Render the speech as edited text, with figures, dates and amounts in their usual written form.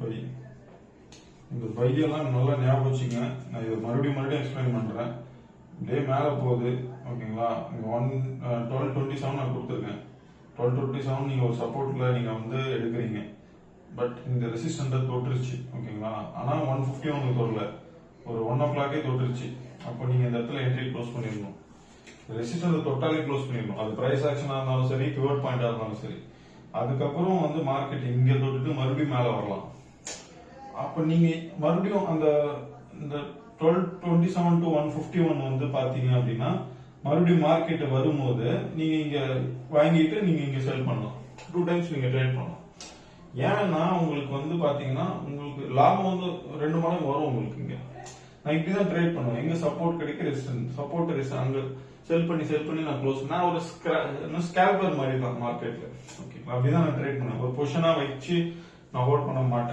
By. இந்த பையெல்லாம் நல்லா ஞாபகம் வச்சுங்க. நான் இதை மறுபடியும் எக்ஸ்பிளைன் பண்றேன். டே மேல போகுது, ஓகேங்களா? இங்க 1227 நான் கொடுத்துருக்கேன். 1227 நீங்க ஒரு சப்போர்ட்ல நீங்க வந்து எடுக்கிறீங்க. பட் இந்த ரெசிஸ்டன்ட தொட்டுருச்சு, ஓகேங்களா? ஆனா 150 உங்களுக்கு தொடல, ஒரு 1 o'clock தொட்டுருச்சு. அப்போ நீங்க இந்த இடத்துல என்ட்ரி க்ளோஸ் பண்ணிடணும். ரெசிஸ்டன்ட் தொட்டாலே க்ளோஸ் பண்ணிடணும். அது பிரைஸ் ஆக்ஷனா இருந்தாலும் சரி, பிவட் பாயிண்டா இருந்தாலும் சரி. அதுக்கப்புறம் வந்து மார்க்கெட் இங்க தொட்டுட்டு மறுபடியும் மேல வரலாம். அப்ப நீங்க மறுபடியும் அந்த இந்த 1227 to 151 வந்து பாத்தீங்க அப்படின்னா மறுபடியும் மார்க்கெட் வரும்போது நீங்க இங்க வாங்கிட்டு நீங்க இங்க செல் பண்ணலாம். 2 times நீங்க ட்ரேட் பண்ணலாம். ஏன்னா உங்களுக்கு வந்து பாத்தீங்கன்னா உங்களுக்கு லாபம் வந்து 2 மடங்கு வரும் உங்களுக்கு. இங்க நான் இப்படிதான் ட்ரேட் பண்ணுவேன். எங்க சப்போர்ட் கிடைக்க ரெசிஸ்டன்ஸ், சப்போர்ட் ரெசிஸ்டன்ஸ் அங்க செல் பண்ணி நான் க்ளோஸ். நான் ஒரு ஸ்கேல்பர் மாதிரி தான் மார்க்கெட்ல, ஓகே? அப்படிதான் நான் ட்ரேட் பண்ணுவேன். ஒரு பொசிஷனா வச்சு நான் ஹோல்ட் பண்ண மாட்டேன்.